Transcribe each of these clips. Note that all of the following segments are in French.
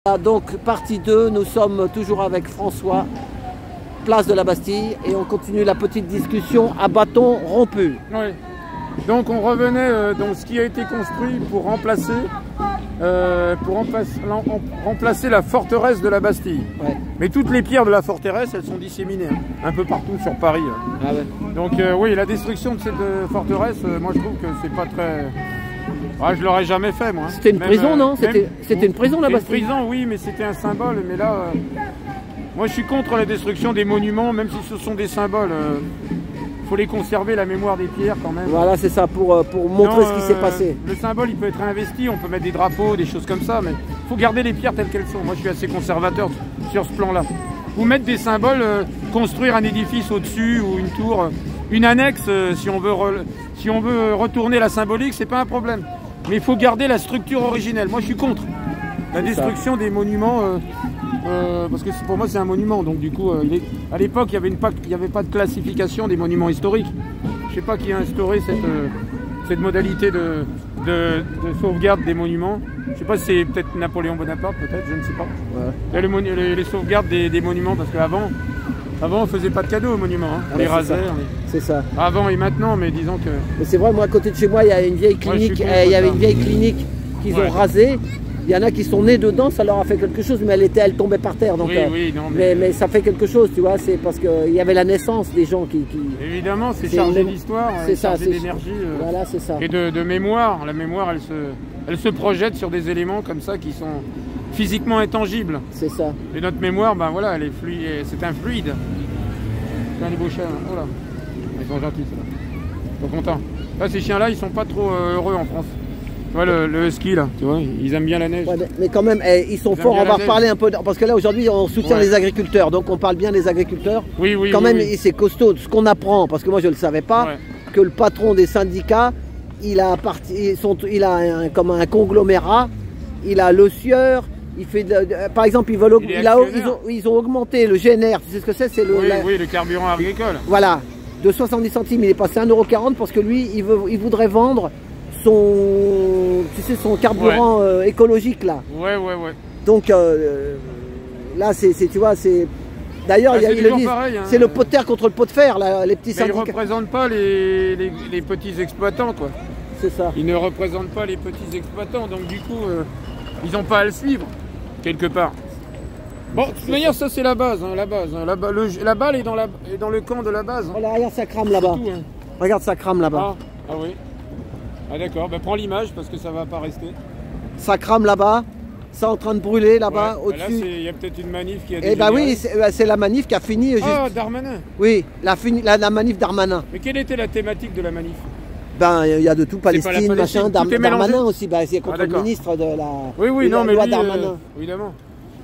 Donc partie 2, nous sommes toujours avec François, place de la Bastille, et on continue la petite discussion à bâton rompu. Oui. Donc on revenait dans ce qui a été construit pour remplacer la forteresse de la Bastille. Ouais. Mais toutes les pierres de la forteresse, elles sont disséminées un peu partout sur Paris. Ah ouais. Donc oui, la destruction de cette forteresse, moi je trouve que c'est pas très... Ah, je l'aurais jamais fait, moi. C'était une prison, non? C'était une prison, la Bastille? Une prison, oui, mais c'était un symbole. Mais là, moi, je suis contre la destruction des monuments, même si ce sont des symboles. Il faut les conserver, la mémoire des pierres, quand même. Voilà, c'est ça, pour montrer ce qui s'est passé. Le symbole, il peut être investi, on peut mettre des drapeaux, des choses comme ça, mais il faut garder les pierres telles qu'elles sont. Moi, je suis assez conservateur sur ce plan-là. Ou mettre des symboles, construire un édifice au-dessus, ou une tour, une annexe, si on veut retourner la symbolique, c'est pas un problème. Mais il faut garder la structure originelle. Moi, je suis contre la destruction des monuments, parce que pour moi, c'est un monument. Donc, du coup, à l'époque, il n'y avait pas de classification des monuments historiques. Je ne sais pas qui a instauré cette modalité de sauvegarde des monuments. Je ne sais pas si c'est peut-être Napoléon Bonaparte, peut-être, je ne sais pas. Ouais. Les sauvegardes des monuments, parce qu'avant, on ne faisait pas de cadeaux aux monuments, hein. On les rasait. C'est ça. Avant et maintenant, mais disons que... Mais c'est vrai, moi à côté de chez moi, il y a une vieille clinique, il y avait une vieille clinique qu'ils ont rasée. Il y en a qui sont nés dedans, ça leur a fait quelque chose, mais elle tombait par terre. Donc, oui, non, mais ça fait quelque chose, tu vois, c'est parce qu'il y avait la naissance des gens qui... Évidemment, c'est chargé d'histoire, c'est chargé d'énergie. Voilà, c'est ça. Et de mémoire. La mémoire, elle se projette sur des éléments comme ça qui sont physiquement intangibles. C'est ça. Et notre mémoire, ben voilà, elle est fluide, c'est un fluide. C'est un des beaux chiens, oh là. Ils sont gentils, ils sont contents. Là, ces chiens-là, ils sont pas trop heureux en France. Tu vois, le husky, là, tu vois, ils aiment bien la neige. Ouais, mais quand même, ils sont forts, on va reparler un peu, parce que là, aujourd'hui, on soutient les agriculteurs, donc on parle bien des agriculteurs. Oui, oui, quand même, c'est costaud. Ce qu'on apprend, parce que moi, je ne le savais pas, que le patron des syndicats, il a comme un conglomérat, il a le sieur. Il fait par exemple, ils ont augmenté le GNR, tu sais ce que c'est? Oui, le carburant agricole. Voilà, de 70 centimes, il est passé à 1,40 € parce que lui, il voudrait vendre son carburant écologique là. Ouais. Donc là, tu vois, c'est... D'ailleurs, ils le disent, c'est le pot de terre contre le pot de fer, là, les petits syndicats. Ils ne représentent pas les petits exploitants, quoi. C'est ça. Ils ne représentent pas les petits exploitants, donc du coup, ils n'ont pas à le suivre. Quelque part. Bon, de toute manière, ça c'est la base, hein, la base. La balle est dans le camp de la base. Hein. Voilà, regarde, ça crame là-bas. Hein. Regarde, ça crame là-bas. Ah oui. Ah d'accord, ben, prends l'image parce que ça va pas rester. Ça crame là-bas, ça est en train de brûler là-bas, au-dessus. Là, il y a peut-être une manif qui a dégénéré. Eh ben oui, c'est la manif qui a fini juste... Ah, Darmanin. Oui, la manif Darmanin. Mais quelle était la thématique de la manif? Ben, il y a de tout, Palestine, machin, Darmanin aussi, c'est contre le ministre de la loi Darmanin. Évidemment.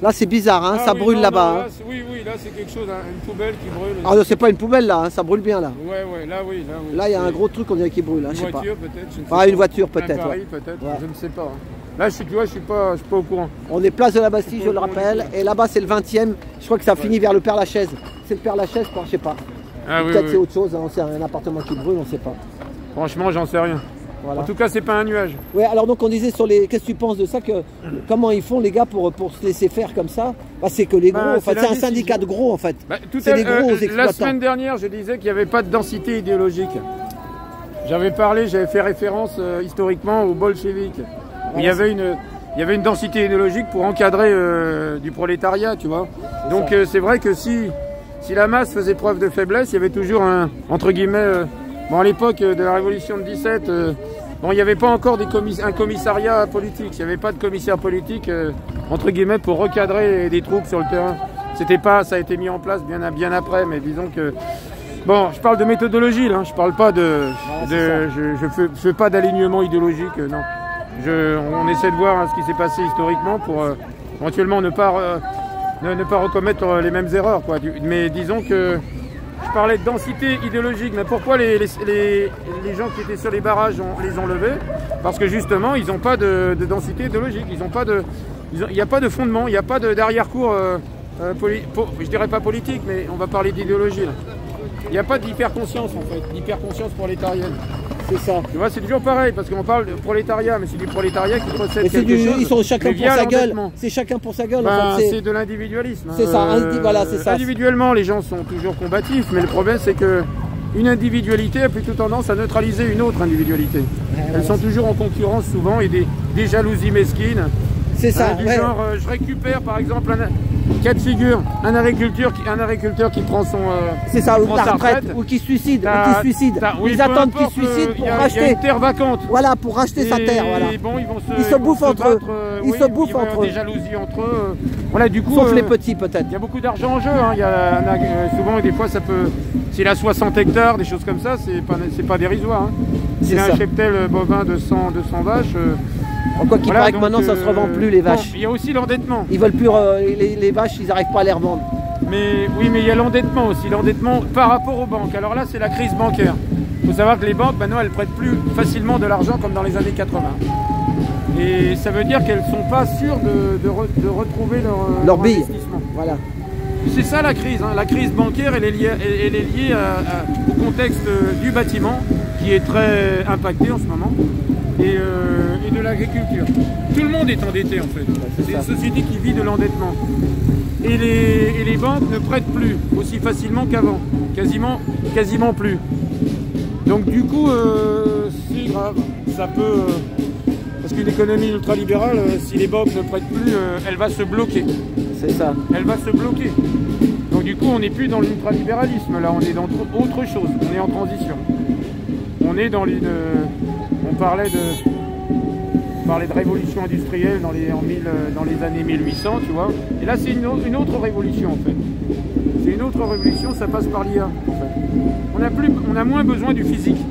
Là, c'est bizarre, hein, ça brûle là-bas. Hein. Oui, là, c'est quelque chose, une poubelle qui brûle. Ah non, c'est pas une poubelle, là, hein, ça brûle bien, là. Ouais, là, oui. Là, il y a un gros truc, on dirait, qui brûle, hein, je sais pas. Une voiture, peut-être. Ah, une voiture, peut-être. Peut-être, je ne sais pas. Là, je suis pas au courant. On est place de la Bastille, je le rappelle, et là-bas, c'est le 20e. Je crois que ça finit vers le Père-Lachaise. C'est le Père-Lachaise, je sais pas. Peut-être c'est autre chose, hein, c'est un appartement qui brûle, on sait pas. Franchement, j'en sais rien. Voilà. En tout cas, c'est pas un nuage. Oui, alors donc on disait sur les... Qu'est-ce que tu penses de ça, comment ils font les gars pour se laisser faire comme ça? C'est que les gros, en fait, c'est un syndicat de gros en fait. C'est des gros exploitants. La semaine dernière, je disais qu'il n'y avait pas de densité idéologique. J'avais fait référence historiquement aux bolcheviks. Il y avait une densité idéologique pour encadrer du prolétariat, tu vois. Donc c'est vrai que si la masse faisait preuve de faiblesse, il y avait toujours entre guillemets... Bon, à l'époque de la révolution de 17, il n'y avait pas encore un commissariat politique. Il n'y avait pas de commissaire politique, entre guillemets, pour recadrer des troupes sur le terrain. Ça a été mis en place bien après, mais disons que... Bon, je parle de méthodologie, là. Je parle pas je fais pas d'alignement idéologique, non. On essaie de voir ce qui s'est passé historiquement pour éventuellement ne pas recommettre les mêmes erreurs, quoi. Mais disons que... Je parlais de densité idéologique, mais pourquoi les gens qui étaient sur les barrages les ont levés? Parce que justement, ils n'ont pas de densité idéologique, il n'y a pas de fondement, il n'y a pas d'arrière-cour, je dirais pas politique, mais on va parler d'idéologie. Il n'y a pas d'hyperconscience en fait, d'hyperconscience prolétarienne. C'est ça. Tu vois, c'est toujours pareil, parce qu'on parle de prolétariat, mais c'est du prolétariat qui possède quelque chose. Ils sont chacun pour sa gueule. C'est chacun pour sa gueule. Ben, en fait, c'est de l'individualisme. C'est ça, voilà, c'est ça. Individuellement, les gens sont toujours combatifs, mais le problème, c'est que une individualité a plutôt tendance à neutraliser une autre individualité. Elles sont toujours en concurrence souvent et des jalousies mesquines. C'est ça. Du genre, je récupère par exemple un cas de figure, un agriculteur qui prend son c'est ça, ou la retraite, ou qui suicide, ils attendent qu'il suicide pour racheter. Il y a une terre vacante. Voilà, pour racheter sa terre. Voilà. Bon, ils se bouffent entre eux. Ils se bouffent entre eux. Des jalousies entre eux. Voilà, du coup. Sauf les petits peut-être. Il y a beaucoup d'argent en jeu. Hein. Il y a souvent des fois ça peut. S'il a 60 hectares, des choses comme ça, c'est pas dérisoire. Hein. S'il a un cheptel bovin de 200 vaches. Quoi qu'il paraît que maintenant ça se revend plus les vaches. Il y a aussi l'endettement. Ils veulent plus les vaches, ils n'arrivent pas à les revendre. Mais oui, mais il y a l'endettement aussi, l'endettement par rapport aux banques. Alors là, c'est la crise bancaire. Il faut savoir que les banques, maintenant, elles prêtent plus facilement de l'argent comme dans les années 80. Et ça veut dire qu'elles ne sont pas sûres de retrouver leur investissement. Voilà. C'est ça la crise. Hein. La crise bancaire, elle est liée au contexte du bâtiment qui est très impacté en ce moment. Et de l'agriculture. Tout le monde est endetté en fait. C'est une société qui vit de l'endettement. Et les banques ne prêtent plus aussi facilement qu'avant. Quasiment plus. Donc du coup, c'est grave. Ça peut... parce qu'une économie ultralibérale, si les banques ne prêtent plus, elle va se bloquer. C'est ça. Elle va se bloquer. Donc du coup, on n'est plus dans l'ultralibéralisme. Là, on est dans autre chose. On est en transition. On est dans une... On parlait de révolution industrielle dans les années 1800, tu vois. Et là, c'est une autre révolution, en fait. C'est une autre révolution, ça passe par l'IA, en fait. On a moins besoin du physique.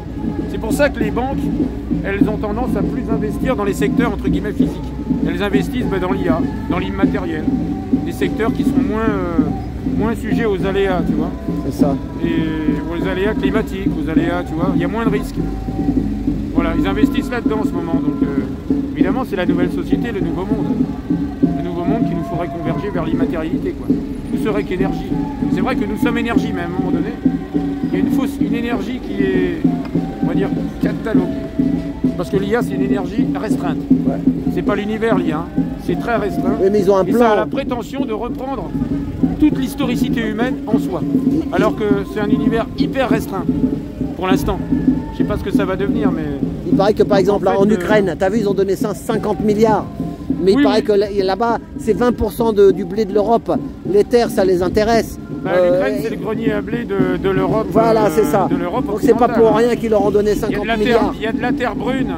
C'est pour ça que les banques, elles ont tendance à plus investir dans les secteurs, entre guillemets, physiques. Elles investissent dans l'IA, dans l'immatériel. Des secteurs qui sont moins sujets aux aléas, tu vois. C'est ça. Et aux aléas climatiques, aux aléas, tu vois. Il y a moins de risques. Voilà, ils investissent là-dedans en ce moment, donc évidemment c'est la nouvelle société, le nouveau monde. Le nouveau monde qui nous ferait converger vers l'immatérialité, quoi. Tout serait qu'énergie. C'est vrai que nous sommes énergie, mais à un moment donné, il y a une énergie qui est, on va dire, cataloguée. Parce que l'IA c'est une énergie restreinte. Ouais. C'est pas l'univers l'IA, hein. C'est très restreint. Oui, mais ils ont un plan. Et ça a la prétention de reprendre toute l'historicité humaine en soi. Alors que c'est un univers hyper restreint, pour l'instant. Je sais pas ce que ça va devenir, mais... Il paraît que par exemple en Ukraine, tu as vu, ils ont donné 50 milliards. Mais il paraît que là-bas, c'est 20% du blé de l'Europe. Les terres, ça les intéresse. L'Ukraine, c'est le grenier à blé de l'Europe. Voilà, c'est ça. Donc c'est pas pour rien qu'ils leur ont donné 50 milliards. Il y a de la terre brune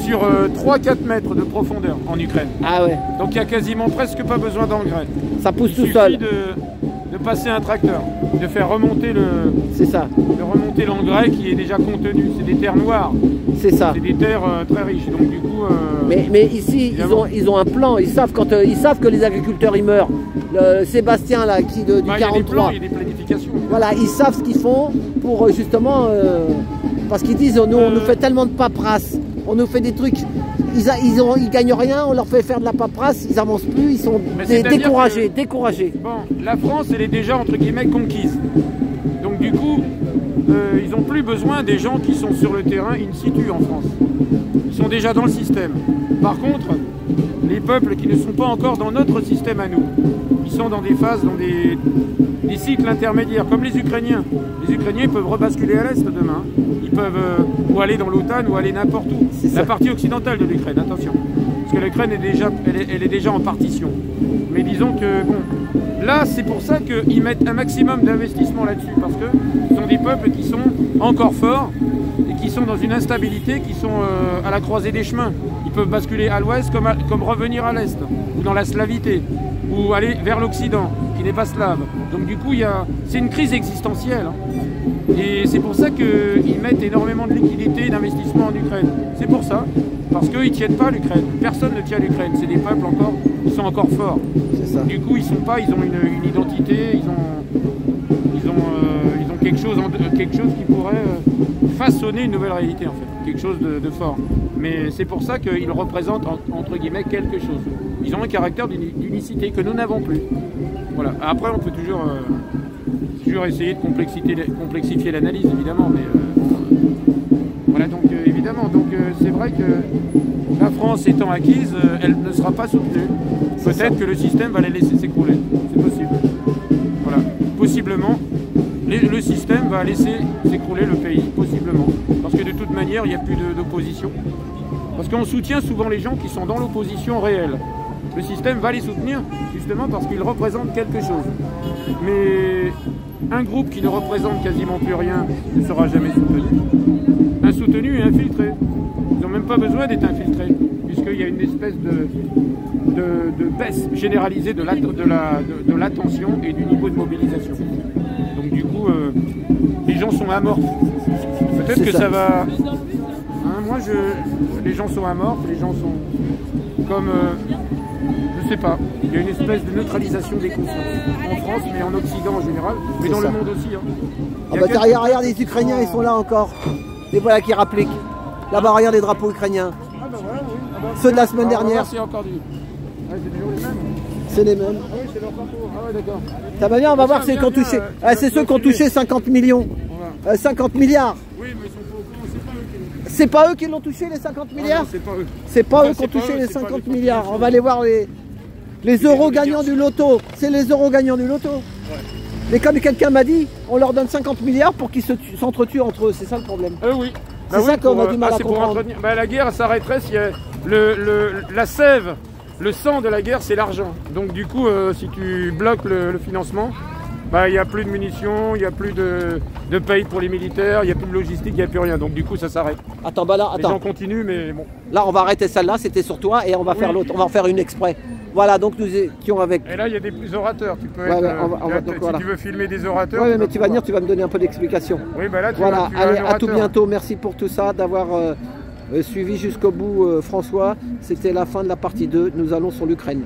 sur 3-4 mètres de profondeur en Ukraine. Ah ouais. Donc il n'y a quasiment presque pas besoin d'engrais. Ça pousse tout seul. Il suffit de passer un tracteur, de faire remonter remonter l'engrais qui est déjà contenu. C'est des terres noires. C'est ça. C'est des terres très riches. Donc du coup. Mais ici, ils ont un plan. Ils savent que les agriculteurs ils meurent. Sébastien là, du 43. Il y a des planifications. Voilà, ils savent ce qu'ils font pour justement, parce qu'ils disent, nous on nous fait tellement de paperasse, on nous fait des trucs. Ils gagnent rien, on leur fait faire de la paperasse, ils avancent plus, ils sont découragés. Bon, la France, elle est déjà entre guillemets conquise. Donc du coup, ils n'ont plus besoin des gens qui sont sur le terrain in situ en France. Ils sont déjà dans le système. Par contre, les peuples qui ne sont pas encore dans notre système à nous, ils sont dans des phases, dans des cycles intermédiaires, comme les Ukrainiens. Les Ukrainiens peuvent rebasculer à l'Est demain. Ils peuvent ou aller dans l'OTAN ou aller n'importe où. La partie occidentale de l'Ukraine, attention. Parce que l'Ukraine elle est déjà en partition. Mais disons que, bon, là c'est pour ça qu'ils mettent un maximum d'investissement là-dessus. Parce que ce sont des peuples qui sont encore forts et qui sont dans une instabilité, qui sont à la croisée des chemins. Ils peuvent basculer à l'ouest comme revenir à l'est, ou dans la slavité, ou aller vers l'Occident, qui n'est pas slave. Donc du coup, c'est une crise existentielle. Hein. Et c'est pour ça qu'ils mettent énormément de liquidités et d'investissement en Ukraine. C'est pour ça, parce qu'ils ne tiennent pas l'Ukraine. Personne ne tient l'Ukraine. C'est des peuples qui sont encore forts. Ça. Du coup, ils ont une identité, ils ont quelque chose qui pourrait façonner une nouvelle réalité en fait, quelque chose de fort. Mais c'est pour ça qu'ils représentent entre guillemets quelque chose. Ils ont un caractère d'unicité que nous n'avons plus. Voilà. Après, on peut toujours essayer de complexifier l'analyse évidemment, mais Voilà, donc évidemment, donc c'est vrai que la France étant acquise, elle ne sera pas soutenue. Peut-être que le système va les laisser s'écrouler, c'est possible. Voilà, possiblement, le système va laisser s'écrouler le pays, possiblement. Parce que de toute manière, il n'y a plus d'opposition. Parce qu'on soutient souvent les gens qui sont dans l'opposition réelle. Le système va les soutenir, justement parce qu'ils représentent quelque chose. Mais un groupe qui ne représente quasiment plus rien ne sera jamais soutenu. Insoutenu et infiltré. Ils n'ont même pas besoin d'être infiltrés, puisqu'il y a une espèce de baisse généralisée de l'attention et du niveau de mobilisation. Donc du coup, les gens sont amorphes. Peut-être que ça va... Hein, moi, les gens sont amorphes, les gens sont comme... je sais pas, il y a une espèce de neutralisation des consciences. En France, mais en Occident en général, mais dans le monde aussi. Hein. Ah bah regarde, les Ukrainiens, ils sont là encore. Les voilà qui rappliquent. Là-bas, regarde les drapeaux ukrainiens. Ah bah voilà, oui. Ah bah, ceux de la semaine dernière. C'est encore du... Ah, c'est toujours les mêmes. C'est les mêmes. Ah oui, c'est leur drapeau. Ah ouais, d'accord. Ça va bien, on va voir c'est qu'on touché. C'est ceux qui ont touché 50 millions. 50 milliards. Oui, mais ils sont pas au courant, c'est pas eux qui l'ont touché. C'est pas eux qui l'ont touché, les 50 milliards? C'est pas eux. C'est pas eux qui ont touché les 50 milliards. On va aller voir les euros gagnants du loto. C'est les euros gagnants du loto. Ouais. Mais comme quelqu'un m'a dit, on leur donne 50 milliards pour qu'ils s'entretuent entre eux. C'est ça le problème. Oui. C'est ça qu'on a du mal à comprendre. La guerre s'arrêterait si la sève, le sang de la guerre, c'est l'argent. Donc du coup, si tu bloques le financement, il n'y a plus de munitions, il n'y a plus de paye pour les militaires, il n'y a plus de logistique, il n'y a plus rien. Donc du coup, ça s'arrête. Attends, Les gens continuent, mais bon. Là, on va arrêter celle-là, c'était sur toi, et on va faire l'autre. On va en faire une exprès. Voilà, donc nous étions avec... Et là, il y a des orateurs. Tu peux si tu veux filmer des orateurs... Oui, mais tu vas venir, tu vas me donner un peu d'explication. Oui, là, tu voilà, allez, à tout bientôt. Merci pour tout ça, d'avoir suivi jusqu'au bout François. C'était la fin de la partie 2. Nous allons sur l'Ukraine.